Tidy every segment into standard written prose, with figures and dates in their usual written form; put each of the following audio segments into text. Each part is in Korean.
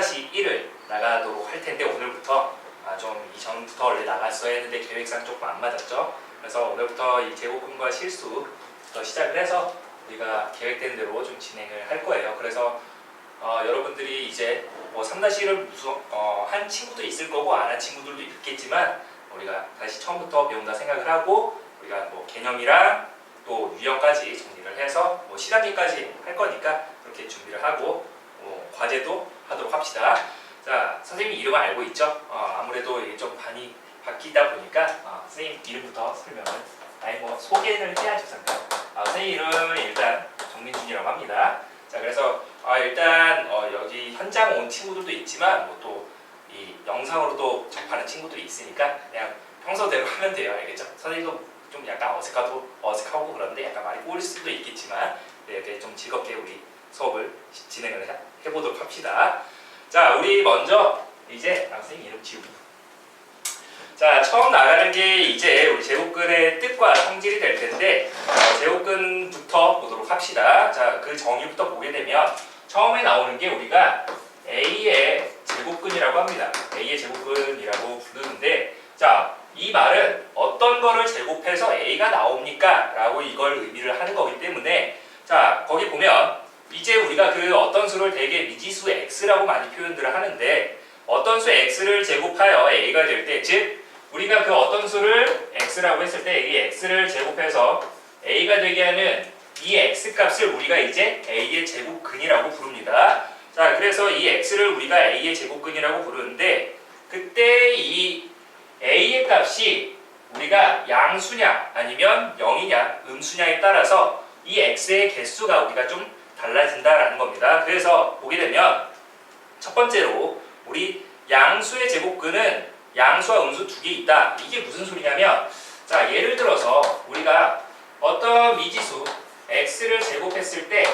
3-1을 나가도록 할 텐데 오늘부터 좀 이전부터 원래 나갔어야 했는데 계획상 조금 안 맞았죠. 그래서 오늘부터 이 제곱근과 실수부터 시작을 해서 우리가 계획된 대로 좀 진행을 할 거예요. 그래서 여러분들이 이제 뭐 3-1을 한 친구도 있을 거고 안 한 친구들도 있겠지만 우리가 다시 처음부터 배운다 생각을 하고 우리가 뭐 개념이랑 또 유형까지 정리를 해서 뭐 시단계까지 할 거니까 그렇게 준비를 하고 과제도 하도록 합시다. 자, 선생님 이름은 알고 있죠? 아무래도 이게 좀 많이 바뀌다 보니까 선생님 이름부터 설명을 뭐 소개를 해야죠. 잠깐. 선생님 이름은 일단 정민준이라고 합니다. 자, 그래서 일단 여기 현장 온 친구들도 있지만 뭐 또 이 영상으로 또 접하는 친구들이 있으니까 그냥 평소대로 하면 돼요. 알겠죠? 선생님도 좀 약간 어색하고 그런데 약간 많이 꼬일 수도 있겠지만 이렇게 좀 즐겁게 우리 수업을 진행을 해보도록 합시다. 자, 우리 먼저 이제 선생님 이름 지우기. 자, 처음 나가는 게 이제 우리 제곱근의 뜻과 성질이 될 텐데 제곱근부터 보도록 합시다. 자, 그 정의부터 보게 되면 처음에 나오는 게 우리가 A의 제곱근이라고 합니다. A의 제곱근이라고 부르는데 자, 이 말은 어떤 거를 제곱해서 A가 나옵니까? 라고 이걸 의미를 하는 거기 때문에 자, 거기 보면 이제 우리가 그 어떤 수를 대개 미지수 x라고 많이 표현들을 하는데 어떤 수 x를 제곱하여 a가 될 때 즉 우리가 그 어떤 수를 x라고 했을 때 이 x를 제곱해서 a가 되게 하는 이 x 값을 우리가 이제 a의 제곱근이라고 부릅니다. 자, 그래서 이 x를 우리가 a의 제곱근이라고 부르는데 그때 이 a의 값이 우리가 양수냐 아니면 0이냐 음수냐에 따라서 이 x의 개수가 우리가 좀 달라진다라는 겁니다. 그래서 보게 되면 첫 번째로 우리 양수의 제곱근은 양수와 음수 두 개 있다. 이게 무슨 소리냐면 자, 예를 들어서 우리가 어떤 미지수 x를 제곱했을 때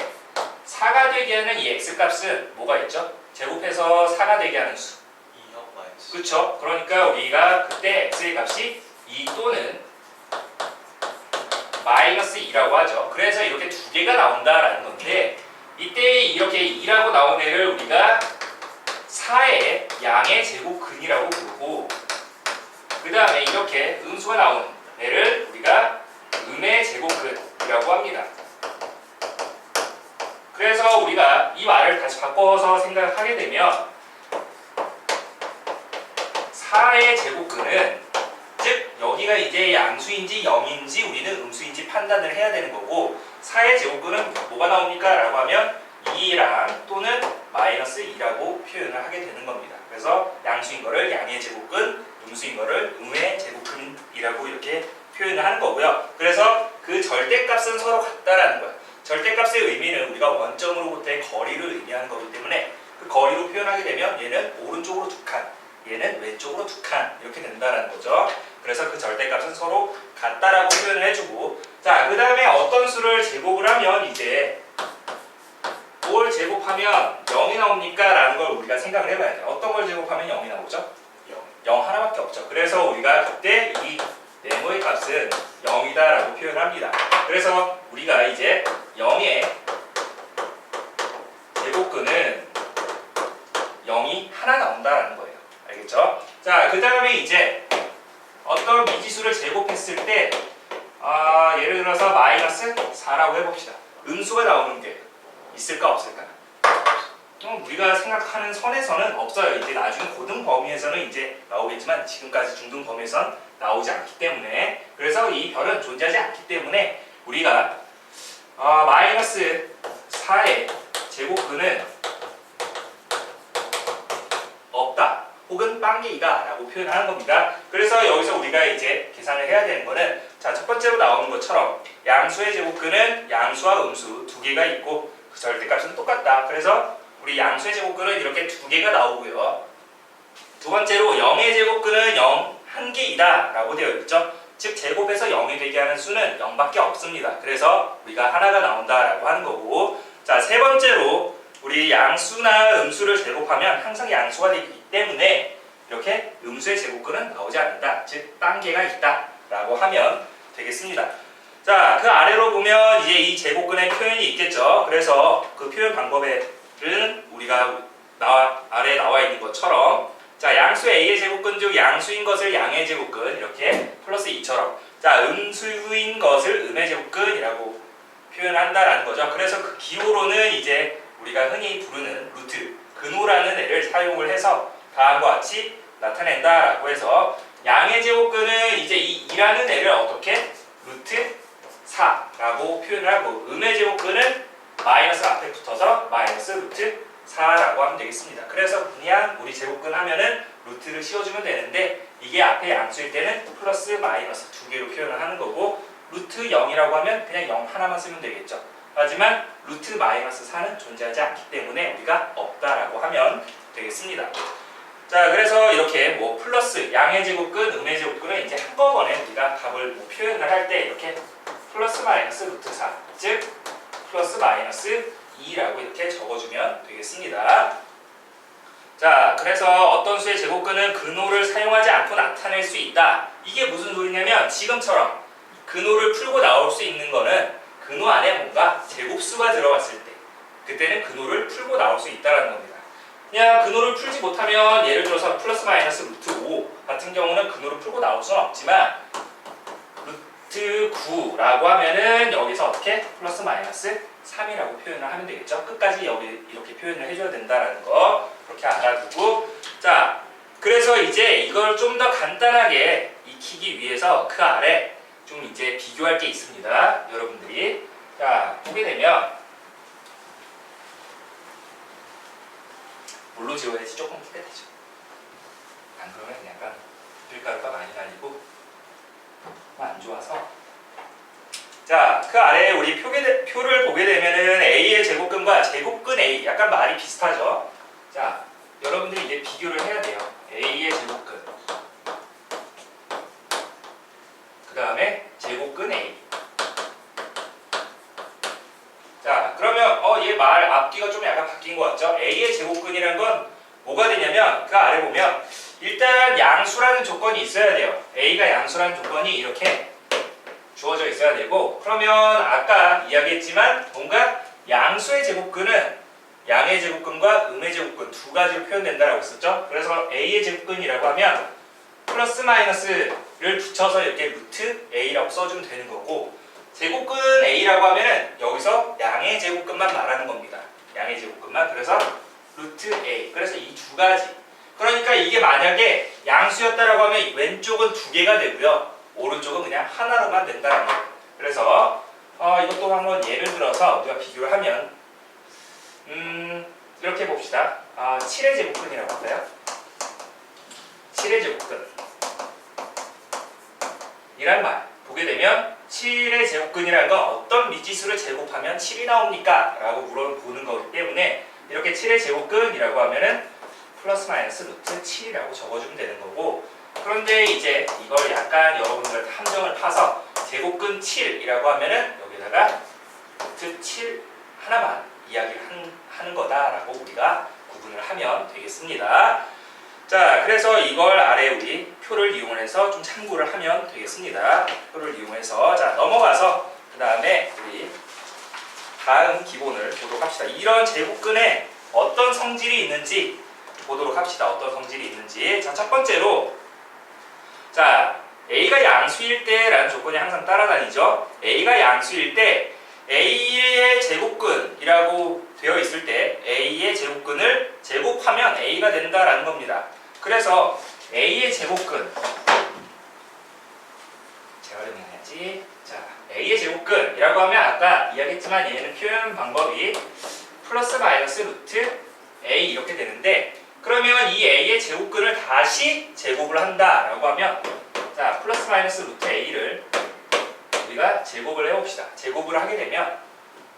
4가 되게 하는 이 x 값은 뭐가 있죠? 제곱해서 4가 되게 하는 수. 2요? 마이너스. 그렇죠? 그러니까 우리가 그때 x의 값이 2 또는 마이너스 2라고 하죠. 그래서 이렇게 두 개가 나온다라는 건데 이때 이렇게 2라고 나온 애를 우리가 4의 양의 제곱근이라고 부르고 그 다음에 이렇게 음수가 나오는 애를 우리가 음의 제곱근이라고 합니다. 그래서 우리가 이 말을 다시 바꿔서 생각하게 되면 4의 제곱근은 즉 여기가 이제 양수인지 0인지 우리는 음수인지 판단을 해야 되는 거고 4의 제곱근은 뭐가 나옵니까? 라고 하면 2랑 또는 마이너스 2라고 표현을 하게 되는 겁니다. 그래서 양수인 거를 양의 제곱근, 음수인 거를 음의 제곱근이라고 이렇게 표현을 하는 거고요. 그래서 그 절대값은 서로 같다라는 거예요. 절대값의 의미는 우리가 원점으로부터의 거리를 의미하는 거기 때문에 그 거리로 표현하게 되면 얘는 오른쪽으로 두 칸, 얘는 왼쪽으로 두 칸 이렇게 된다라는 거죠. 그래서 그 절대값은 서로 같다라고 표현을 해주고 자, 그 다음에 어떤 수를 제곱을 하면 이제 뭘 제곱하면 0이 나옵니까? 라는 걸 우리가 생각을 해봐야 돼요. 어떤 걸 제곱하면 0이 나오죠? 0 하나밖에 없죠. 그래서 우리가 그때 이 네모의 값은 0이다 라고 표현합니다. 그래서 우리가 이제 0의 제곱근은 0이 하나 나온다라는 거예요. 알겠죠? 자, 그 다음에 이제 어떤 미지수를 제곱했을 때 예를 들어서 마이너스 4라고 해봅시다. 음수가 나오는 게 있을까 없을까? 우리가 생각하는 선에서는 없어요. 이제 나중에 고등 범위에서는 이제 나오겠지만 지금까지 중등 범위에선 나오지 않기 때문에 그래서 이 별은 존재하지 않기 때문에 우리가 마이너스 4의 제곱근은 없다 혹은 빵개이다 라고 표현하는 겁니다. 그래서 여기서 우리가 이제 계산을 해야 되는 거는 자, 첫 번째로 나오는 것처럼 양수의 제곱근은 양수와 음수 두 개가 있고 그 절대값은 똑같다. 그래서 우리 양수의 제곱근은 이렇게 두 개가 나오고요. 두 번째로 0의 제곱근은 0 한 개이다 라고 되어 있죠. 즉 제곱해서 0이 되게 하는 수는 0밖에 없습니다. 그래서 우리가 하나가 나온다 라고 하는 거고 자, 세 번째로 우리 양수나 음수를 제곱하면 항상 양수가 되기 때문에 이렇게 음수의 제곱근은 나오지 않는다. 즉 단계가 있다 라고 하면 되겠습니다. 자, 그 아래로 보면 이제 이 제곱근의 표현이 있겠죠. 그래서 그 표현 방법에는 우리가 아래에 있는 것처럼 자 양수 A의 제곱근 중 양수인 것을 양의 제곱근 이렇게 플러스 2처럼 자 음수인 것을 음의 제곱근이라고 표현한다라는 거죠. 그래서 그 기호로는 이제 우리가 흔히 부르는 루트 근호라는 애를 사용을 해서 다음과 같이 나타낸다라고 해서 양의 제곱근은 이제 이 2라는 애를 어떻게 루트 4라고 표현을 하고 음의 제곱근은 마이너스 앞에 붙어서 마이너스 루트 4라고 하면 되겠습니다. 그래서 그냥 우리 제곱근 하면은 루트를 씌워주면 되는데 이게 앞에 양수일 때는 플러스 마이너스 두 개로 표현을 하는 거고 루트 0이라고 하면 그냥 0 하나만 쓰면 되겠죠. 하지만 루트 마이너스 4는 존재하지 않기 때문에 우리가 없다라고 하면 되겠습니다. 자 그래서 이렇게 뭐 플러스 양의 제곱근, 음의 제곱근은 이제 한꺼번에 우리가 값을 뭐 표현을 할 때 이렇게 플러스 마이너스 루트 4, 즉 플러스 마이너스 2라고 이렇게 적어주면 되겠습니다. 자 그래서 어떤 수의 제곱근은 근호를 사용하지 않고 나타낼 수 있다. 이게 무슨 소리냐면 지금처럼 근호를 풀고 나올 수 있는 거는 근호 안에 뭔가 제곱수가 들어갔을 때 그때는 근호를 풀고 나올 수 있다는 겁니다. 그냥 근호를 풀지 못하면 예를 들어서 플러스 마이너스 루트 5 같은 경우는 근호를 풀고 나올 수는 없지만 루트 9라고 하면은 여기서 어떻게 플러스 마이너스 3이라고 표현을 하면 되겠죠. 끝까지 여기 이렇게 표현을 해줘야 된다라는 거 그렇게 알아두고 자 그래서 이제 이걸 좀 더 간단하게 익히기 위해서 그 아래 좀 이제 비교할 게 있습니다. 여러분들이 자 보게 되면 물로 지워야지 조금 기대되죠. 안 그러면 약간 밀가루가 많이 날리고 안 좋아서 자 그 아래 우리 표를 보게 되면은 A의 제곱근과 제곱근 A 약간 말이 비슷하죠. 자 여러분들이 이제 비교를 해야 돼요. A의 제곱근 그 다음에 제곱근 A 자 그러면 얘 말 앞뒤가 좀 약간 바뀐 것 같죠? A의 제곱근이란 건 뭐가 되냐면 그 아래 보면 일단 양수라는 조건이 있어야 돼요. A가 양수라는 조건이 이렇게 주어져 있어야 되고 그러면 아까 이야기했지만 뭔가 양수의 제곱근은 양의 제곱근과 음의 제곱근 두 가지로 표현된다라고 했었죠. 그래서 A의 제곱근이라고 하면 플러스 마이너스를 붙여서 이렇게 루트 A라고 써주면 되는 거고 제곱근 A라고 하면은 여기서 양의 제곱근만 말하는 겁니다. 양의 제곱근만. 그래서 루트 A. 그래서 이 두 가지. 그러니까 이게 만약에 양수였다라고 하면 왼쪽은 두 개가 되고요. 오른쪽은 그냥 하나로만 된다는 거예요. 그래서 이것도 한번 예를 들어서 우리가 비교를 하면 이렇게 봅시다. 7의 제곱근이라고 할까요? 7의 제곱근 이란 말 보게 되면 7의 제곱근이라는 건 어떤 미지수를 제곱하면 7이 나옵니까? 라고 물어보는 거기 때문에 이렇게 7의 제곱근이라고 하면은 플러스 마이너스 루트 7이라고 적어주면 되는 거고 그런데 이제 이걸 약간 여러분들한테 함정을 파서 제곱근 7이라고 하면은 여기다가 루트 7 하나만 이야기를 하는 거다라고 우리가 구분을 하면 되겠습니다. 자, 그래서 이걸 아래 우리 표를 이용해서 좀 참고를 하면 되겠습니다. 표를 이용해서 자 넘어가서 그 다음에 우리 다음 기본을 보도록 합시다. 이런 제곱근에 어떤 성질이 있는지 보도록 합시다. 어떤 성질이 있는지. 자, 첫 번째로 자 A가 양수일 때라는 조건이 항상 따라다니죠. A가 양수일 때 A의 제곱근이라고 되어 있을 때 A의 제곱근을 제곱하면 A가 된다라는 겁니다. 그래서 A의 제곱근 재활용해야지. 자, A의 제곱근이라고 하면 아까 이야기했지만 얘는 표현 방법이 플러스 마이너스 루트 A 이렇게 되는데 그러면 이 A의 제곱근을 다시 제곱을 한다라고 하면 자 플러스 마이너스 루트 A를 우리가 제곱을 해봅시다. 제곱을 하게 되면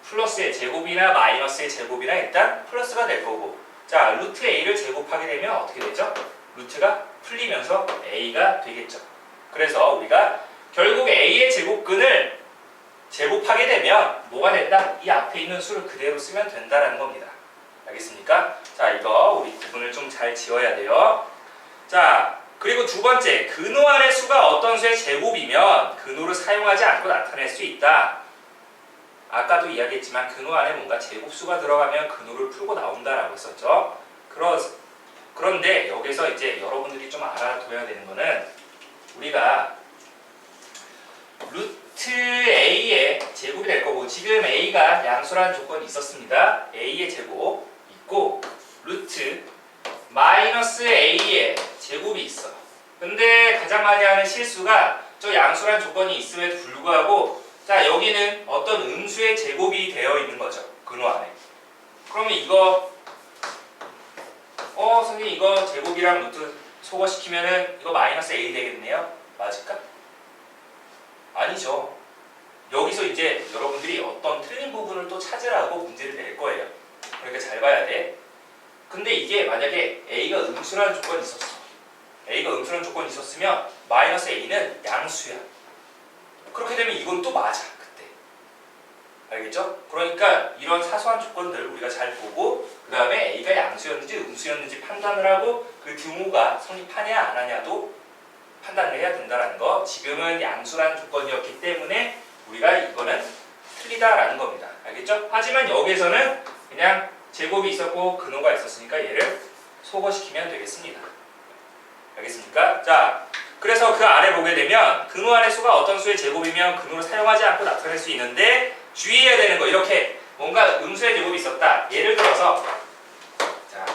플러스의 제곱이나 마이너스의 제곱이나 일단 플러스가 될 거고 자 루트 A를 제곱하게 되면 어떻게 되죠? 루트가 풀리면서 A가 되겠죠. 그래서 우리가 결국 A의 제곱근을 제곱하게 되면 뭐가 된다? 이 앞에 있는 수를 그대로 쓰면 된다라는 겁니다. 알겠습니까? 자 이거 우리 구분을 좀 잘 지어야 돼요. 자 그리고 두 번째 근호 안의 수가 어떤 수의 제곱이면 근호를 사용하지 않고 나타낼 수 있다. 아까도 이야기했지만 근호 안에 뭔가 제곱수가 들어가면 근호를 풀고 나온다라고 했었죠. 그런데 여기서 이제 여러분들이 좀 알아둬야 되는 거는 우리가 루트 a의 제곱이 될 거고 지금 a가 양수라는 조건이 있었습니다. a의 제곱 있고 루트 마이너스 a의 제곱이 있어. 근데 가장 많이 하는 실수가 저 양수라는 조건이 있음에도 불구하고 자 여기는 어떤 음수의 제곱이 되어 있는 거죠. 근호 안에. 그러면 이거 선생님 이거 제곱이랑 루트 소거시키면은 이거 마이너스 a 되겠네요. 맞을까? 아니죠. 여기서 이제 여러분들이 어떤 틀린 부분을 또 찾으라고 문제를 낼 거예요. 그러니까 잘 봐야 돼. 근데 이게 만약에 a가 음수라는 조건이 있었어. a가 음수라는 조건이 있었으면 마이너스 a는 양수야. 그렇게 되면 이건 또 맞아. 그때. 알겠죠? 그러니까 이런 사소한 조건들 우리가 잘 보고 그 다음에 a가 양수였는지 음수였는지 판단을 하고 그 등호가 성립하냐 안 하냐도 판단을 해야 된다는 거. 지금은 양수라는 조건이었기 때문에 우리가 이거는 틀리다라는 겁니다. 알겠죠? 하지만 여기에서는 그냥 제곱이 있었고 근호가 있었으니까 얘를 소거시키면 되겠습니다. 알겠습니까? 자, 그래서 그 아래 보게 되면 근호 안의 수가 어떤 수의 제곱이면 근호를 사용하지 않고 나타낼 수 있는데 주의해야 되는 거. 이렇게 뭔가 음수의 제곱이 있었다. 예를 들어서 자,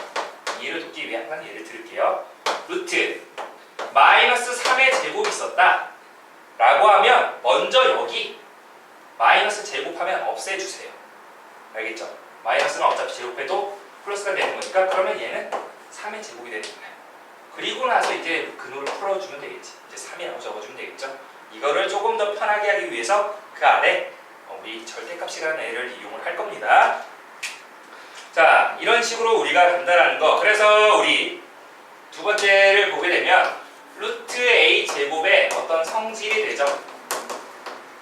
이해를 돕기 위해 한 예를 들을게요. 루트 마이너스 3의 제곱이 있었다 라고 하면 먼저 여기 마이너스 제곱하면 없애주세요. 알겠죠? 마이너스는 어차피 제곱해도 플러스가 되는 거니까 그러면 얘는 3의 제곱이 되는 거예요. 그리고 나서 이제 근호를 풀어주면 되겠지. 이제 3이라고 적어주면 되겠죠? 이거를 조금 더 편하게 하기 위해서 그 아래 우리 절대값이라는 애를 이용을 할 겁니다. 자, 이런 식으로 우리가 간다라는 거. 그래서 우리 두 번째를 보게 되면 루트 a 제곱의 어떤 성질이 되죠.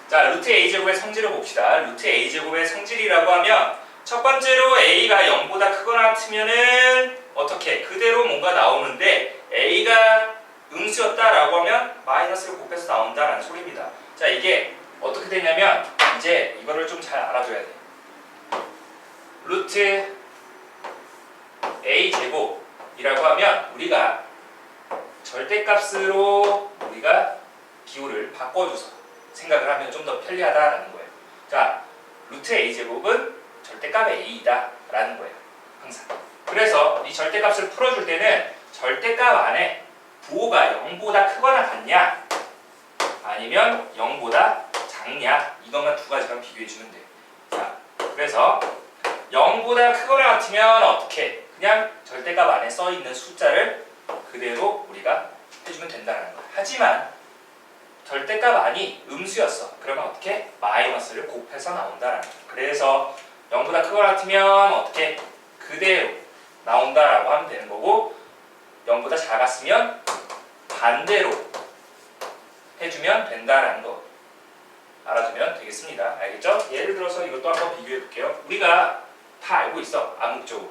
자, 루트 a 제곱의 성질을 봅시다. 루트 a 제곱의 성질이라고 하면 첫 번째로 a가 0보다 크거나 같으면은 어떻게 그대로 뭔가 나오는데 a가 음수였다라고 하면 마이너스를 곱해서 나온다라는 소리입니다. 자, 이게 어떻게 되냐면 이제 이거를 좀 잘 알아둬야 돼. 루트 a 제곱이라고 하면 우리가 절대값으로 우리가 기호를 바꿔줘서 생각을 하면 좀 더 편리하다라는 거예요. 자, 루트 a 제곱은 절대값 a이다 라는 거예요. 항상. 그래서 이 절대값을 풀어줄 때는 절대값 안에 부호가 0보다 크거나 같냐 아니면 0보다 작냐 이것만 두 가지만 비교해 주면 돼요. 자, 그래서 0보다 크거나 같으면 어떻게? 그냥 절대값 안에 써있는 숫자를 그대로 우리가 해주면 된다는 거예요. 하지만 절대값 안이 음수였어. 그러면 어떻게? 마이너스를 곱해서 나온다는 거예요. 그래서 0보다 크거나 같으면 어떻게? 그대로 나온다라고 하면 되는 거고 0보다 작았으면 반대로 해주면 된다라는 거 알아두면 되겠습니다. 알겠죠? 예를 들어서 이것도 한번 비교해 볼게요. 우리가 다 알고 있어. 암묵적으로.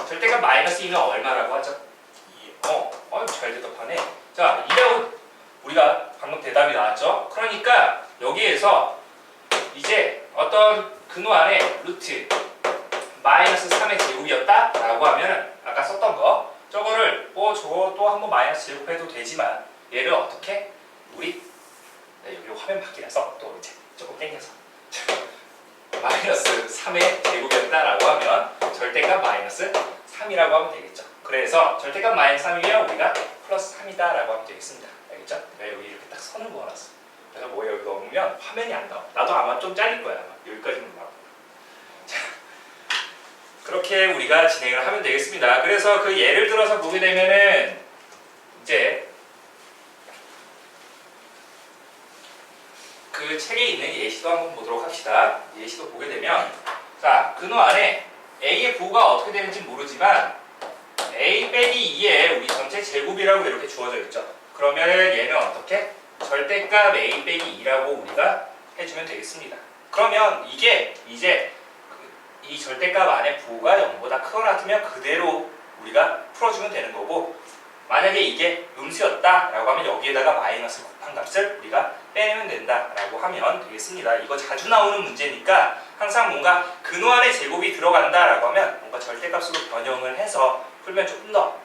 절대값 마이너스 2는 얼마라고 하죠? 잘 대답하네. 자, 2라고 우리가 방금 대답이 나왔죠? 그러니까 여기에서 이제 어떤 근호 안에 루트 마이너스 3의 제곱이었다 라고 하면 아까 썼던 거 저거를 저거 또 한번 마이너스 제곱해도 되지만 얘를 어떻게? 우리 여기 화면 바뀌라서 또 이제 조금 땡겨서 마이너스 3의 제곱이었다 라고 하면 절대값 마이너스 3이라고 하면 되겠죠. 그래서 절대값 마이너스 3이면 우리가 플러스 3이다 라고 하면 되겠습니다. 알겠죠? 내가 여기 이렇게 딱 선을 그어놨어. 그래서 뭐 여기 넣으면 화면이 안 나와. 나도 아마 좀 잘릴 거야. 아마 여기까지는 나와. 자, 그렇게 우리가 진행을 하면 되겠습니다. 그래서 그 예를 들어서 보게 되면은 이제 그 책에 있는 예시도 한번 보도록 합시다. 예시도 보게 되면 자, 근호 안에 a의 부호가 어떻게 되는지 모르지만 a 빼기 2에 우리 전체 제곱이라고 이렇게 주어져 있죠. 그러면 얘는 어떻게? 절대값 a 빼기 2라고 우리가 해주면 되겠습니다. 그러면 이게 이제 이 절대값 안에 부호가 0보다 크거나 같으면 그대로 우리가 풀어주면 되는 거고 만약에 이게 음수였다 라고 하면 여기에다가 마이너스 곱한 값을 우리가 빼내면 된다 라고 하면 되겠습니다. 이거 자주 나오는 문제니까 항상 뭔가 근호 안에 제곱이 들어간다 라고 하면 뭔가 절대값으로 변형을 해서 풀면 조금 더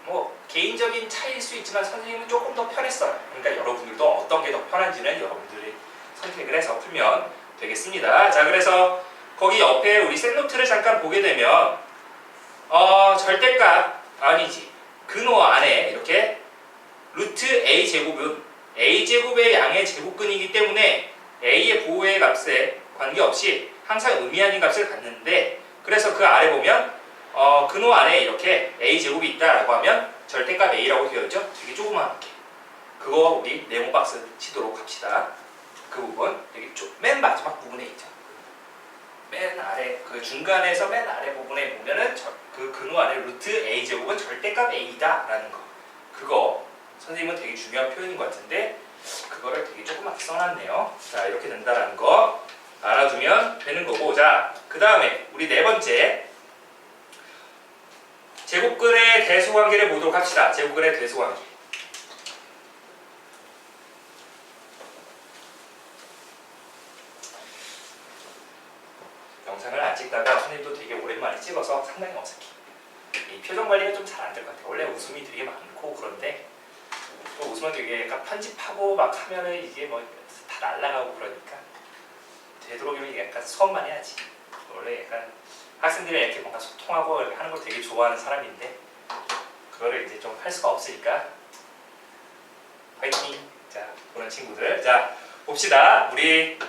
뭐 개인적인 차이일 수 있지만 선생님은 조금 더 편했어요. 그러니까 여러분들도 어떤 게 더 편한지는 여러분들이 선택을 해서 풀면 되겠습니다. 자, 그래서 거기 옆에 우리 셋노트를 잠깐 보게 되면 절대값 아니지, 근호 안에 이렇게 루트 a 제곱은 a 제곱의 양의 제곱근이기 때문에 a의 보호의 값에 관계없이 항상 의미 아닌 값을 갖는데, 그래서 그 아래 보면 근호 안에 이렇게 a 제곱이 있다라고 하면 절대값 a라고 되어 있죠. 되게 조그맣게. 그거 우리 네모 박스 치도록 합시다. 그 부분 여기 맨 마지막 부분에 있죠. 맨 아래 그 중간에서 맨 아래 부분에 보면은 그 근호 안에 루트 a 제곱은 절대값 a다라는 거. 그거 선생님은 되게 중요한 표현인 것 같은데 그거를 되게 조그맣게 써놨네요. 자, 이렇게 된다라는 거 알아두면 되는 거고. 자, 그 다음에 우리 네 번째 제곱근의 대소관계를 보도록 합시다. 제곱근의 대소관계. 영상을 안 찍다가 선생님도 되게 오랜만에 찍어서 상당히 어색해. 이 표정 관리가 좀 잘 안 될 것 같아요. 원래 웃음이 되게 많고 그런데 또 웃으면 되게 약간 편집하고 막 하면은 이게 뭐 다 날아가고 그러니까 되도록이면 이게 약간 수업만 해야지. 원래 약간 학생들이 이렇게 뭔가 소통하고 이렇게 하는 걸 되게 좋아하는 사람인데 그거를 이제 좀 할 수가 없으니까 화이팅! 자, 그런 친구들. 자, 봅시다. 우리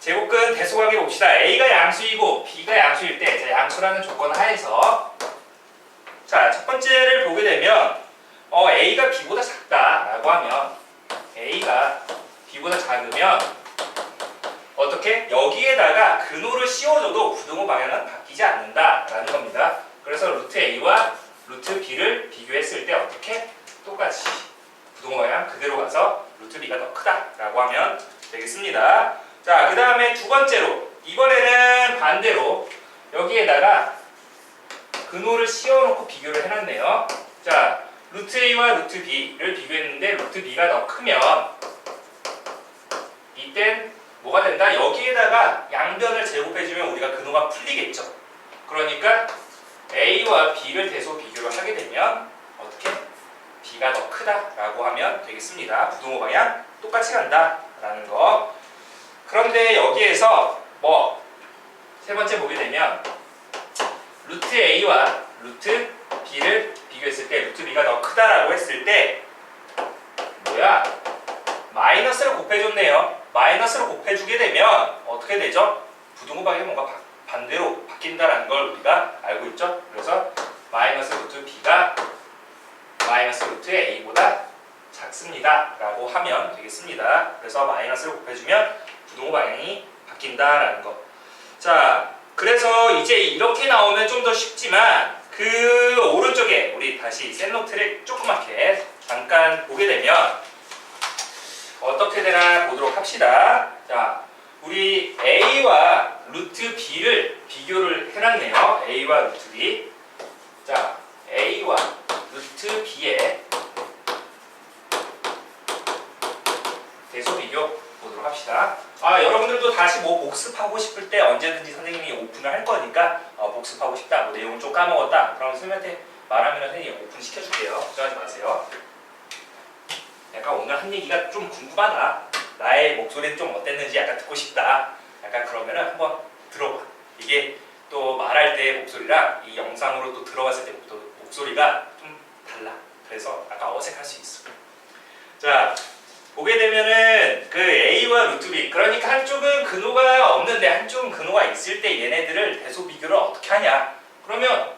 제곱근 대소관계 봅시다. A가 양수이고 B가 양수일 때, 자, 양수라는 조건 하에서 자, 첫 번째를 보게 되면 A가 B보다 작다라고 하면 A가 B보다 작으면 어떻게? 여기에다가 근호를 씌워줘도 부등호 방향은 바뀌지 않는다라는 겁니다. 그래서 루트 A와 루트 B를 비교했을 때 어떻게? 똑같이 부등호 방향 그대로 가서 루트 B가 더 크다라고 하면 되겠습니다. 자, 그 다음에 두 번째로 이번에는 반대로 여기에다가 근호를 씌워놓고 비교를 해놨네요. 자, 루트 A와 루트 B를 비교했는데 루트 B가 더 크면 이땐 뭐가 된다? 여기에다가 양변을 제곱해주면 우리가 근호가 풀리겠죠. 그러니까 A와 B를 대소 비교를 하게 되면 어떻게? B가 더 크다라고 하면 되겠습니다. 부등호 방향 똑같이 간다라는 거. 그런데 여기에서 세 번째 보게 되면 루트 A와 루트 B를 비교했을 때 루트 B가 더 크다라고 했을 때 마이너스를 곱해줬네요. 마이너스를 곱해주게 되면 어떻게 되죠? 부등호 방향이 뭔가 반대로 바뀐다라는 걸 우리가 알고 있죠. 그래서 마이너스 루트 B가 마이너스 루트 A보다 작습니다 라고 하면 되겠습니다. 그래서 마이너스를 곱해주면 부등호 방향이 바뀐다라는 거. 자, 그래서 이제 이렇게 나오면 좀 더 쉽지만 그 오른쪽에 우리 다시 셋노트를 조그맣게 잠깐 보게 되면 어떻게 되나 보도록 합시다. 자, 우리 A와 루트 B를 비교를 해놨네요. A와 루트 B. 자, A와 루트 B의 대소 비교 보도록 합시다. 여러분들도 다시 복습하고 싶을 때 언제든지 선생님이 오픈을 할 거니까 복습하고 싶다, 내용을 좀 까먹었다, 그럼 선생님한테 말하면 선생님이 오픈 시켜줄게요. 걱정하지 마세요. 약간 오늘 한 얘기가 좀 궁금하다, 나의 목소리는 좀 어땠는지 약간 듣고 싶다, 약간 그러면은 한번 들어봐. 이게 또 말할 때 목소리랑 이 영상으로 또 들어봤을 때 목소리가 좀 달라. 그래서 약간 어색할 수 있어. 자, 보게 되면은 그 A와 루트 B, 그러니까 한쪽은 근호가 없는데 한쪽은 근호가 있을 때 얘네들을 대소 비교를 어떻게 하냐? 그러면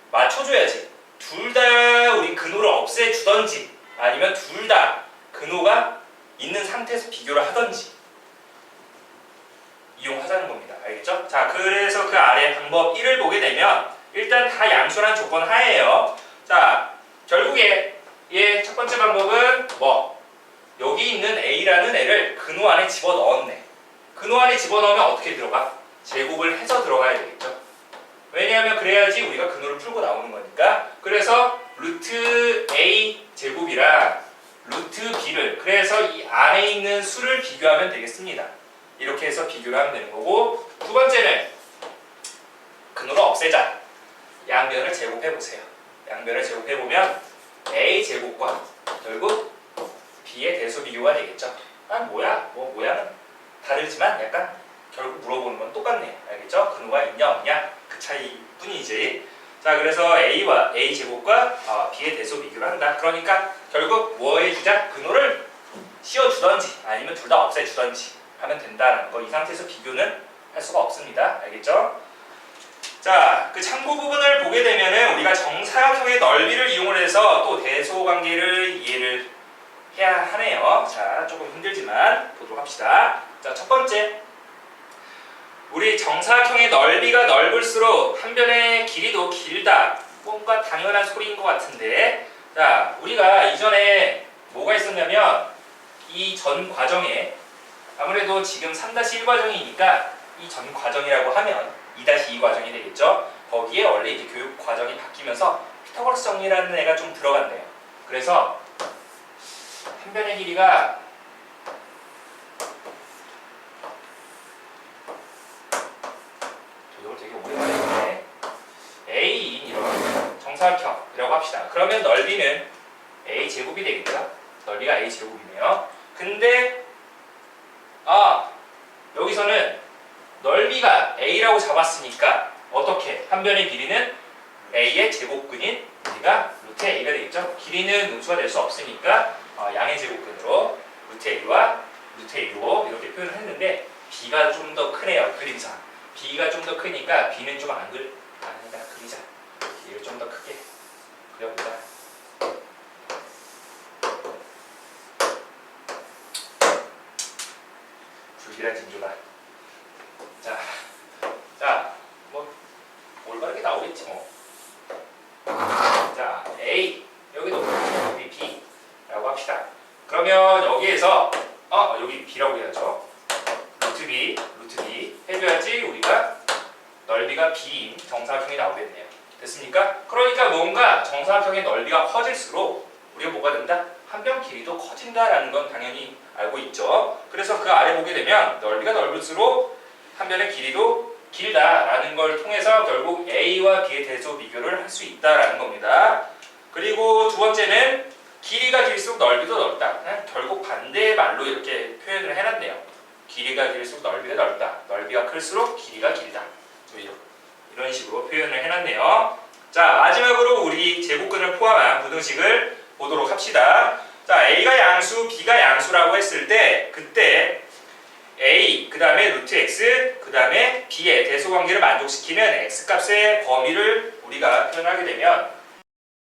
맞춰줘야지. 둘 다 우리 근호를 없애주던지 아니면 둘 다 근호가 있는 상태에서 비교를 하던지 이용하자는 겁니다. 알겠죠? 자, 그래서 그 아래 방법 1을 보게 되면 일단 다 양수란 조건 하에요. 자, 결국에 첫 번째 방법은 여기 있는 A라는 애를 근호 안에 집어넣었네. 근호 안에 집어넣으면 어떻게 들어가? 제곱을 해서 들어가야 되겠죠. 왜냐하면 그래야지 우리가 근호를 풀고 나오는 거니까. 그래서 루트 A 제곱이랑 루트 B를, 그래서 이 안에 있는 수를 비교하면 되겠습니다. 이렇게 해서 비교를 하면 되는 거고, 두 번째는 근호를 없애자. 양변을 제곱해 보세요. 양변을 제곱해보면 a제곱과 결국 b의 대소 비교가 되겠죠. 아 뭐야? 뭐 모양은 다르지만 약간 결국 물어보는 건 똑같네. 알겠죠? 근호가 있냐 없냐 그 차이뿐이지. 자 그래서 a와 a제곱과 b의 대소 비교를 한다. 그러니까 결국 뭐 해주자? 근호를 씌워주던지 아니면 둘 다 없애주던지 하면 된다는 거. 이 상태에서 비교는 할 수가 없습니다. 알겠죠? 자, 그 참고 부분을 보게 되면은 우리가 정사각형의 넓이를 이용을 해서 또 대소 관계를 이해를 해야 하네요. 자, 조금 힘들지만 보도록 합시다. 자, 첫 번째. 우리 정사각형의 넓이가 넓을수록 한 변의 길이도 길다. 뭔가 당연한 소리인 것 같은데. 자, 우리가 이전에 뭐가 있었냐면 이 전 과정에 아무래도 지금 3-1 과정이니까 이 전 과정이라고 하면 2-2 과정이 되겠죠. 거기에 원래 이제 교육 과정이 바뀌면서 피타고라스 정리라는 애가 좀 들어간대요. 그래서 한 변의 길이가 이걸 되게 오래 말했네. A인 이런 정사각형이라고 합시다. 그러면 넓이는 A 제곱이 되겠죠. 넓이가 A 제곱이네요. 근데 여기서는 넓이가 A라고 잡았으니까 어떻게? 한 변의 길이는 A의 제곱근인 우리가 루트 A가 되겠죠. 길이는 음수가 될 수 없으니까 양의 제곱근으로 루트 A와 루트 A로 이렇게 표현을 했는데 B가 좀 더 크네요. 그림상 B가 좀 더 크니까 B는 좀 안 그리자. B를 좀 더 크게 그려보자. 불길한 징조다. 뭐 올바르게 나오겠지 뭐. 자, A 여기도 여기 B라고 합시다. 그러면 여기에서 여기 B라고 해야죠. 루트 B 해줘야지 우리가 넓이가 B인 정사각형이 나오겠네요. 됐습니까? 그러니까 뭔가 정사각형의 넓이가 커질수록 우리가 뭐가 된다? 한 변 길이도 커진다라는 건 당연히 알고 있죠. 그래서 그 아래 보게 되면 넓이가 넓을수록 한 변의 길이도 길다라는 걸 통해서 결국 A와 B의 대소 비교를 할 수 있다라는 겁니다. 그리고 두 번째는 길이가 길수록 넓이도 넓다. 결국 반대의 말로 이렇게 표현을 해놨네요. 길이가 길수록 넓이가 넓다. 넓이가 클수록 길이가 길다. 이런 식으로 표현을 해놨네요. 자, 마지막으로 우리 제곱근을 포함한 부등식을 보도록 합시다. 자, A가 양수, B가 양수라고 했을 때 그때 A, 그 다음에 루트 X, 그 다음에 B의 대소관계를 만족시키는 X값의 범위를 우리가 표현하게 되면